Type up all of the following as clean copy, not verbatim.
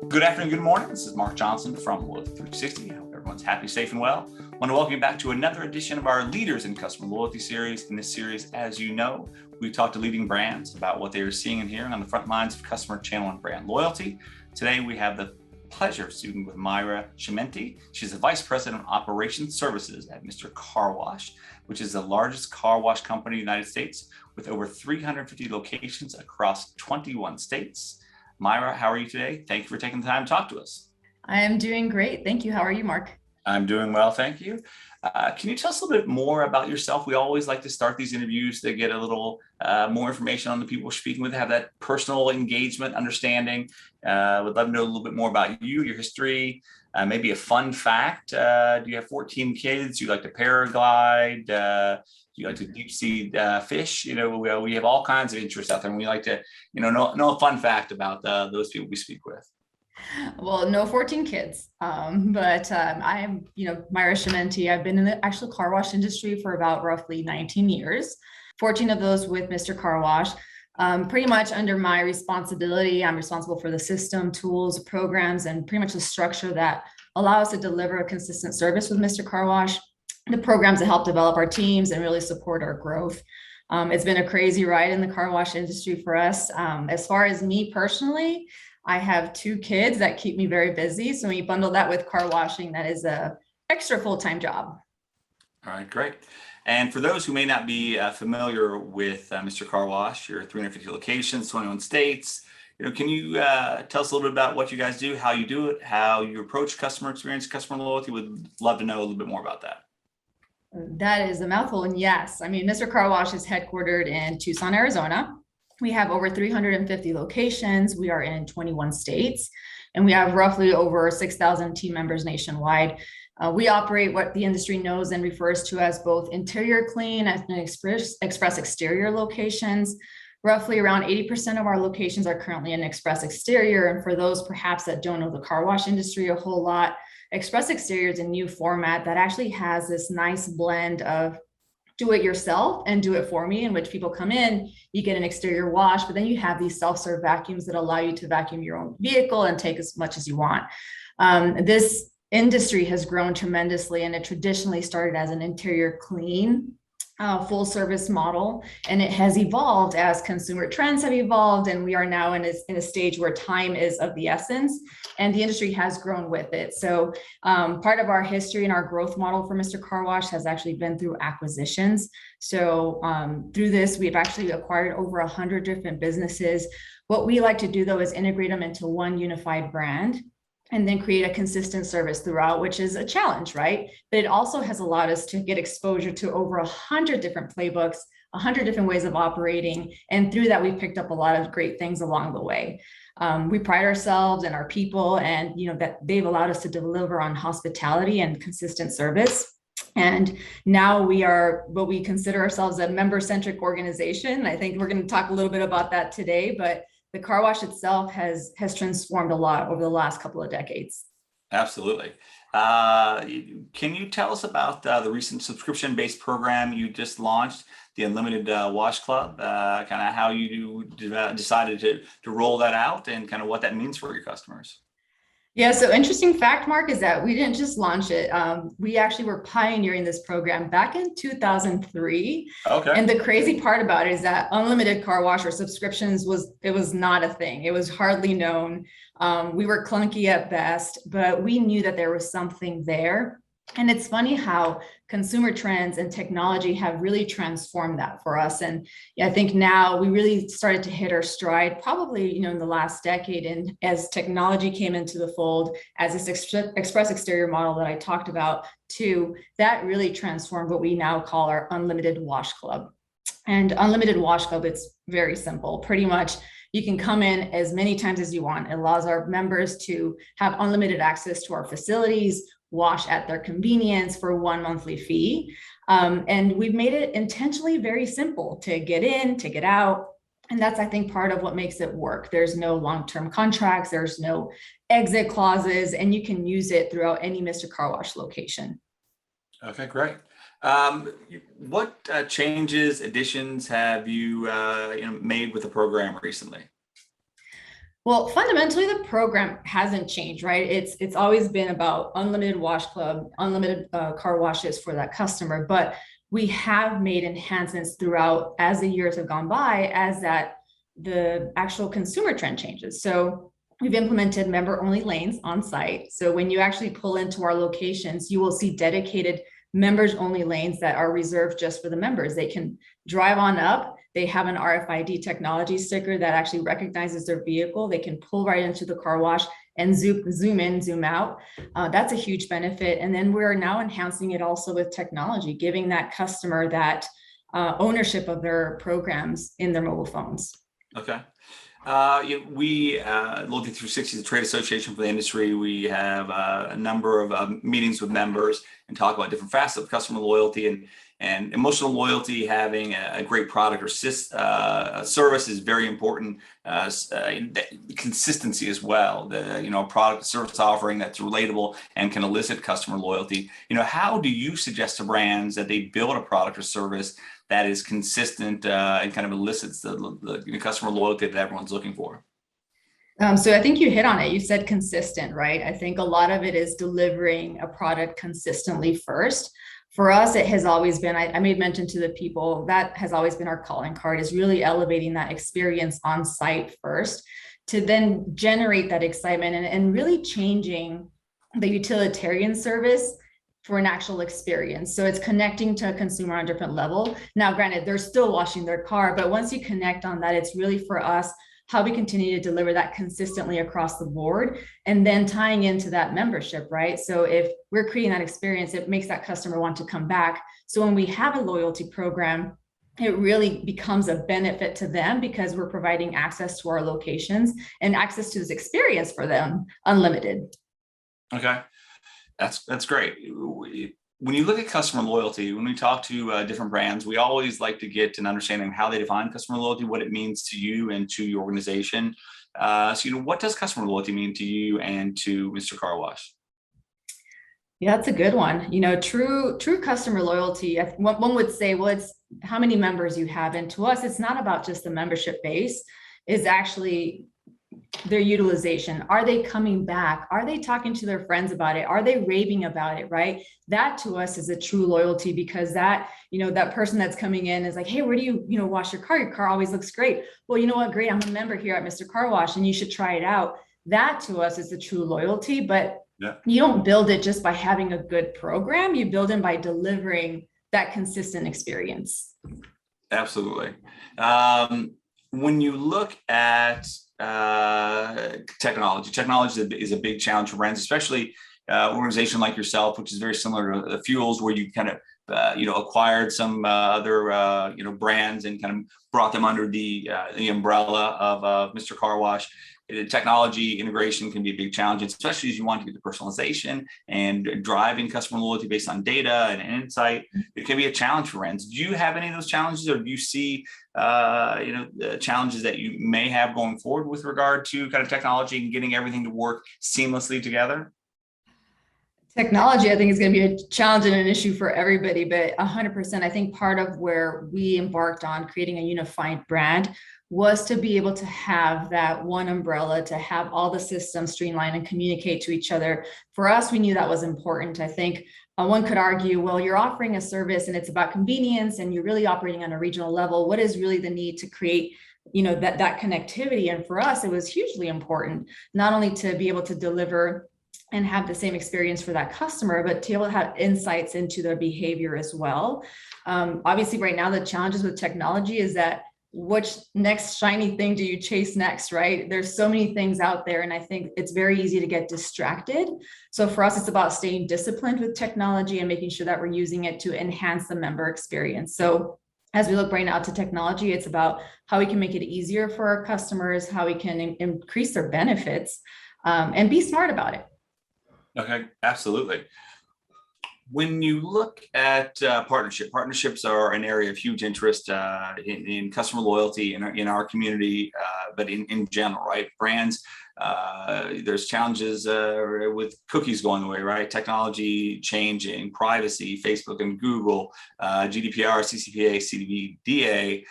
Good afternoon, good morning. This is Mark Johnson from Loyalty 360. I hope everyone's happy, safe, and well. I want to welcome you back to another edition of our Leaders in Customer Loyalty series. In this series, as you know, we talk to leading brands about what they are seeing and hearing on the front lines of customer channel and brand loyalty. Today, we have the pleasure of speaking with Mayra Chimienti. She's the Vice President of Operations Services at Mr. Car Wash, which is the largest car wash company in the United States with over 350 locations across 21 states. Mayra, how are you today? Thank you for taking the time to talk to us. I am doing great. Thank you. How are you, Mark? I'm doing well, thank you. Can you tell us a little bit more about yourself? We always like to start these interviews to get a little more information on the people we're speaking with, have that personal engagement, understanding. Would love to know a little bit more about you, your history, maybe a fun fact. Do you have 14 kids? Do you like to paraglide? Do you like to deep sea fish? You know, we have all kinds of interests out there, and we like to, know a fun fact about those people we speak with. Well, no 14 kids, but I am, Mayra Chimienti. I've been in the actual car wash industry for about roughly 19 years, 14 of those with Mr. Car Wash. Pretty much under my responsibility, I'm responsible for the system, tools, programs, and pretty much the structure that allow us to deliver a consistent service with Mr. Car Wash, the programs that help develop our teams and really support our growth. It's been a crazy ride in the car wash industry for us. As far as me personally, I have 2 kids that keep me very busy. So when you bundle that with car washing, that is a extra full-time job. All right, great. And for those who may not be familiar with Mr. Car Wash, your 350 locations, 21 states, can you tell us a little bit about what you guys do, how you do it, how you approach customer experience, customer loyalty? Would love to know a little bit more about that. That is a mouthful. And yes, Mr. Car Wash is headquartered in Tucson, Arizona. We have over 350 locations. We are in 21 states, and we have roughly over 6,000 team members nationwide. We operate what the industry knows and refers to as both interior clean and express exterior locations. Roughly around 80% of our locations are currently in express exterior. And for those perhaps that don't know the car wash industry a whole lot, express exterior is a new format that actually has this nice blend of do it yourself and do it for me, in which people come in, you get an exterior wash, but then you have these self-serve vacuums that allow you to vacuum your own vehicle and take as much as you want. This industry has grown tremendously, and it traditionally started as an interior clean full service model, and it has evolved as consumer trends have evolved, and we are now in a stage where time is of the essence, and the industry has grown with it. So part of our history and our growth model for Mr. Car Wash has actually been through acquisitions. So through this, we've actually acquired over 100 different businesses. What we like to do, though, is integrate them into one unified brand and then create a consistent service throughout, which is a challenge, right? But it also has allowed us to get exposure to over 100 different playbooks, 100 different ways of operating. And through that, we've picked up a lot of great things along the way. We pride ourselves and our people, and that they've allowed us to deliver on hospitality and consistent service. And now we are what we consider ourselves a member-centric organization. I think we're going to talk a little bit about that today, but the car wash itself has transformed a lot over the last couple of decades. Absolutely. Can you tell us about the recent subscription-based program you just launched, the Unlimited Washcloth, kind of how you decided to roll that out and kind of what that means for your customers? Yeah, so interesting fact, Mark, is that we didn't just launch it. We actually were pioneering this program back in 2003. Okay. And the crazy part about it is that unlimited car wash or subscriptions was not a thing. It was hardly known. We were clunky at best, but we knew that there was something there. And it's funny how consumer trends and technology have really transformed that for us. And I think now we really started to hit our stride probably, in the last decade. And as technology came into the fold, as this express exterior model that I talked about too, that really transformed what we now call our Unlimited Wash Club. And Unlimited Wash Club, it's very simple. Pretty much you can come in as many times as you want. It allows our members to have unlimited access to our facilities, wash at their convenience for one monthly fee. And we've made it intentionally very simple to get in, to get out. And that's, I think, part of what makes it work. There's no long-term contracts, there's no exit clauses, and you can use it throughout any Mr. Car Wash location. Okay, great. What changes, additions have you, made with the program recently? Well, fundamentally, the program hasn't changed, right? It's always been about unlimited wash club, unlimited car washes for that customer. But we have made enhancements throughout as the years have gone by, as that the actual consumer trend changes. So we've implemented member-only lanes on site. So when you actually pull into our locations, you will see dedicated members-only lanes that are reserved just for the members. They can drive on up. They have an RFID technology sticker that actually recognizes their vehicle. They can pull right into the car wash and zoom in, zoom out. That's a huge benefit. And then we're now enhancing it also with technology, giving that customer that ownership of their programs in their mobile phones. Okay. Loyalty 360 is a trade association for the industry. We have a number of meetings with members and talk about different facets of customer loyalty and emotional loyalty. Having a great product or service is very important. Consistency as well. Product service offering that's relatable and can elicit customer loyalty. How do you suggest to brands that they build a product or service that is consistent and kind of elicits the customer loyalty that everyone's looking for? So I think you hit on it. You said consistent, right? I think a lot of it is delivering a product consistently first. For us, it has always been, I made mention to the people, that has always been our calling card, is really elevating that experience on site first to then generate that excitement and really changing the utilitarian service for an actual experience. So it's connecting to a consumer on a different level. Now, granted, they're still washing their car, but once you connect on that, it's really for us how we continue to deliver that consistently across the board, and then tying into that membership, right? So if we're creating that experience, it makes that customer want to come back. So when we have a loyalty program, it really becomes a benefit to them because we're providing access to our locations and access to this experience for them, unlimited. Okay. That's great. When you look at customer loyalty, when we talk to different brands, we always like to get an understanding of how they define customer loyalty, what it means to you and to your organization. What does customer loyalty mean to you and to Mr. Car Wash? Yeah, that's a good one. True customer loyalty, one would say, well, it's how many members you have. And to us, it's not about just the membership base, it's actually their utilization. Are they coming back? Are they talking to their friends about it? Are they raving about it? Right? That to us is a true loyalty, because that person that's coming in is like, hey, where do you wash your car? Your car always looks great. Well, you know what? Great. I'm a member here at Mr. Car Wash and you should try it out. That to us is the true loyalty, but you don't build it just by having a good program. You build it by delivering that consistent experience. Absolutely. When you look at technology is a big challenge for brands, especially organization like yourself, which is very similar to the Fuels, where you kind of acquired some other brands and kind of brought them under the umbrella of Mr. Car Wash. Technology integration can be a big challenge, especially as you want to get the personalization and driving customer loyalty based on data and insight. It can be a challenge for brands. Do you have any of those challenges, or do you see the challenges that you may have going forward with regard to kind of technology and getting everything to work seamlessly together? Technology, I think, is going to be a challenge and an issue for everybody, but 100%, I think part of where we embarked on creating a unified brand was to be able to have that one umbrella, to have all the systems streamlined and communicate to each other. For us, we knew that was important. I think one could argue, well, you're offering a service and it's about convenience and you're really operating on a regional level. What is really the need to create that connectivity? And for us, it was hugely important, not only to be able to deliver and have the same experience for that customer, but to be able to have insights into their behavior as well. Obviously, right now, the challenges with technology is that which next shiny thing do you chase next, right? There's so many things out there, and I think it's very easy to get distracted. So for us, it's about staying disciplined with technology and making sure that we're using it to enhance the member experience. So as we look right now to technology, it's about how we can make it easier for our customers, how we can increase their benefits, and be smart about it. Okay, absolutely. When you look at partnerships are an area of huge interest in customer loyalty in our community. but in general, right? Brands, there's challenges with cookies going away, right? Technology changing, privacy, Facebook and Google, GDPR, CCPA, CDBDA.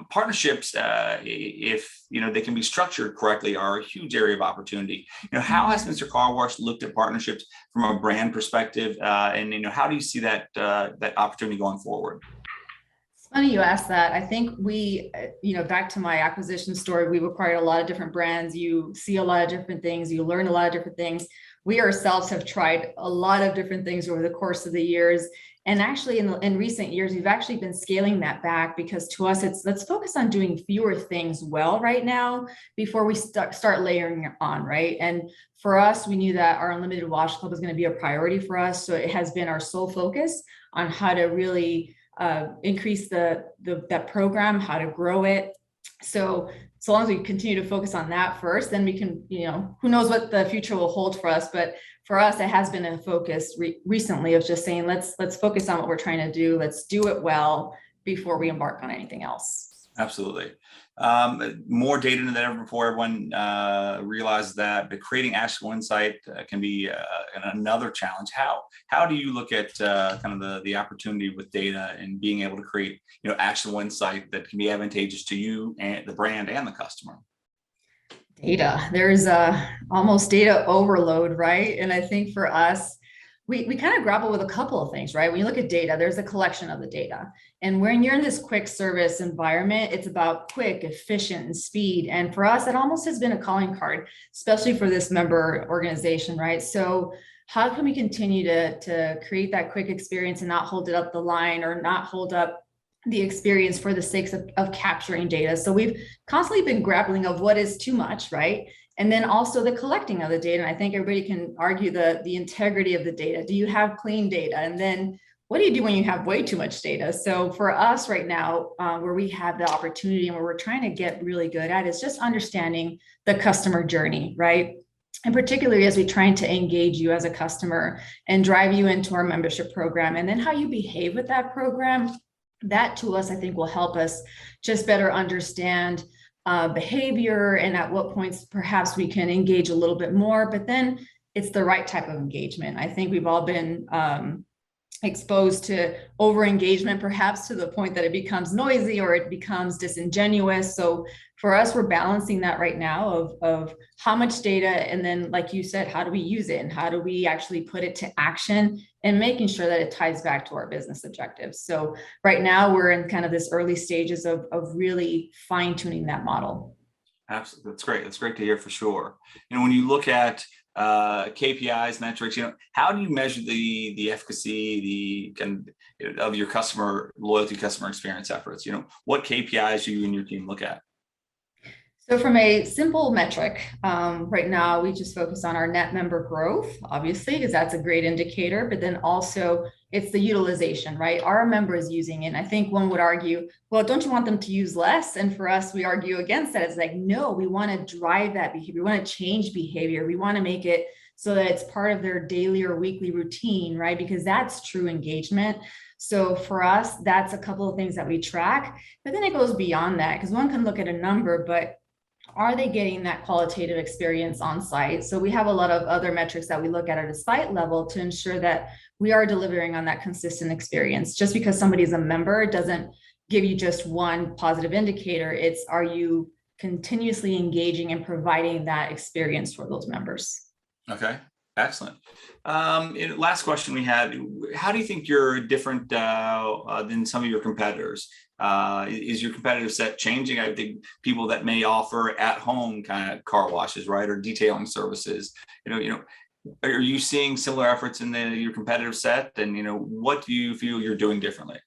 Partnerships, if they can be structured correctly, are a huge area of opportunity. How has Mr. Car Wash looked at partnerships from a brand perspective, and how do you see that that opportunity going forward? Funny you asked that. I think we, back to my acquisition story, we've acquired a lot of different brands. You see a lot of different things. You learn a lot of different things. We ourselves have tried a lot of different things over the course of the years. And actually in recent years, we've actually been scaling that back, because to us, it's let's focus on doing fewer things well right now before we start layering on, right? And for us, we knew that our unlimited Washcloth was going to be a priority for us. So it has been our sole focus on how to really increase that program, how to grow it. So long as we continue to focus on that first, then we can, who knows what the future will hold for us. But for us, it has been a focus recently of just saying, let's focus on what we're trying to do. Let's do it well before we embark on anything else. Absolutely. More data than ever before. Everyone realizes that, but creating actionable insight can be another challenge. How do you look at kind of the opportunity with data and being able to create actionable insight that can be advantageous to you and the brand and the customer? Data. There's almost data overload, right? And I think for us, we kind of grapple with a couple of things, right? When you look at data, there's a collection of the data. And when you're in this quick service environment, it's about quick, efficient, and speed. And for us, that almost has been a calling card, especially for this member organization, right? So how can we continue to create that quick experience and not hold it up the line, or not hold up the experience for the sake of capturing data? So we've constantly been grappling of what is too much, right? And then also the collecting of the data. And I think everybody can argue the integrity of the data. Do you have clean data? And then what do you do when you have way too much data? So for us right now, where we have the opportunity and where we're trying to get really good at is just understanding the customer journey, right? And particularly as we're trying to engage you as a customer and drive you into our membership program, and then how you behave with that program, that to us, I think will help us just better understand behavior, and at what points perhaps we can engage a little bit more, but then it's the right type of engagement. I think we've all been exposed to over engagement, perhaps to the point that it becomes noisy or it becomes disingenuous. So for us, we're balancing that right now of how much data, and then like you said, how do we use it and how do we actually put it to action, and making sure that it ties back to our business objectives. So right now we're in kind of this early stages of really fine tuning that model. Absolutely. That's great. That's great to hear for sure. When you look at KPIs, metrics, how do you measure the efficacy, of your customer loyalty, customer experience efforts? What KPIs do you and your team look at? So from a simple metric, right now we just focus on our net member growth, obviously, because that's a great indicator, but then also it's the utilization, right? Are our members using it? And I think one would argue, well, don't you want them to use less? And for us, we argue against that. It's like, no, we want to drive that behavior. We want to change behavior. We want to make it so that it's part of their daily or weekly routine, right? Because that's true engagement. So for us, that's a couple of things that we track, but then it goes beyond that, because one can look at a number, but are they getting that qualitative experience on site? So we have a lot of other metrics that we look at a site level to ensure that we are delivering on that consistent experience. Just because somebody's a member doesn't give you just one positive indicator. It's, are you continuously engaging and providing that experience for those members? Okay, excellent. Last question we had, how do you think you're different than some of your competitors? Is your competitive set changing? I think people that may offer at-home kind of car washes, right, or detailing services, are you seeing similar efforts in your competitive set? And what do you feel you're doing differently?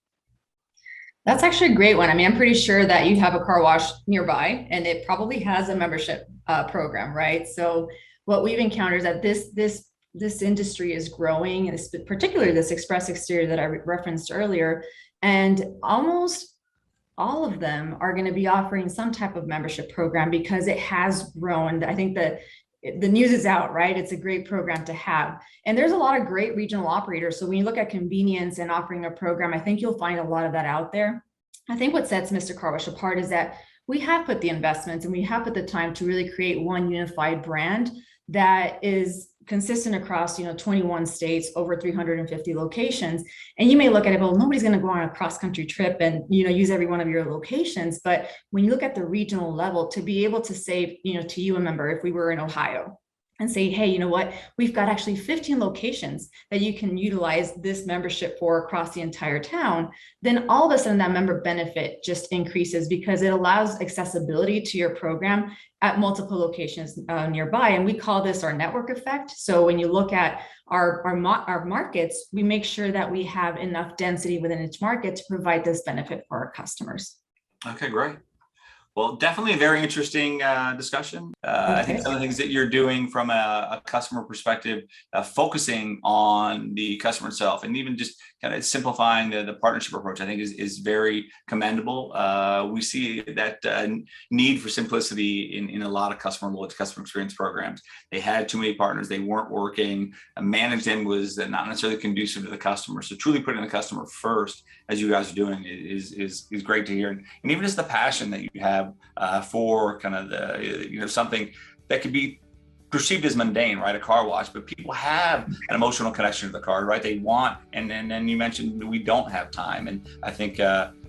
That's actually a great one. I mean, I'm pretty sure that you have a car wash nearby, and it probably has a membership program, right? So what we've encountered is that this industry is growing, and particularly this express exterior that I referenced earlier, and almost all of them are going to be offering some type of membership program because it has grown. I think that the news is out, right? It's a great program to have. And there's a lot of great regional operators. So when you look at convenience and offering a program, I think you'll find a lot of that out there. I think what sets Mr. Car Wash apart is that we have put the investments and we have put the time to really create one unified brand that is consistent across 21 states, over 350 locations. And you may look at it, well, nobody's going to go on a cross-country trip and use every one of your locations. But when you look at the regional level, to be able to say to you, a member, if we were in Ohio, and say, hey, you know what, we've got actually 15 locations that you can utilize this membership for across the entire town, then all of a sudden that member benefit just increases, because it allows accessibility to your program at multiple locations nearby. And we call this our network effect. So when you look at our markets, we make sure that we have enough density within each market to provide this benefit for our customers. Okay, great. Well, definitely a very interesting discussion. I think some of the things that you're doing from a customer perspective, focusing on the customer itself, and even just kind of simplifying the partnership approach, I think is very commendable. We see that need for simplicity in a lot of customer experience programs. They had too many partners, they weren't working, managing was not necessarily conducive to the customer. So truly putting the customer first, as you guys are doing, is great to hear. And even just the passion that you have for kind of the something that could be perceived as mundane, right? A car wash, but people have an emotional connection to the car, right? They want, and then you mentioned we don't have time, and I think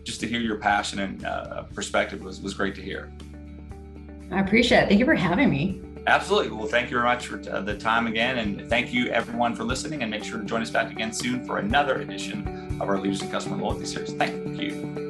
just to hear your passion and perspective was great to hear. I appreciate it. Thank you for having me. Absolutely. Well, thank you very much for the time again, and thank you everyone for listening. And make sure to join us back again soon for another edition of our Leaders in Customer Loyalty series. Thank you.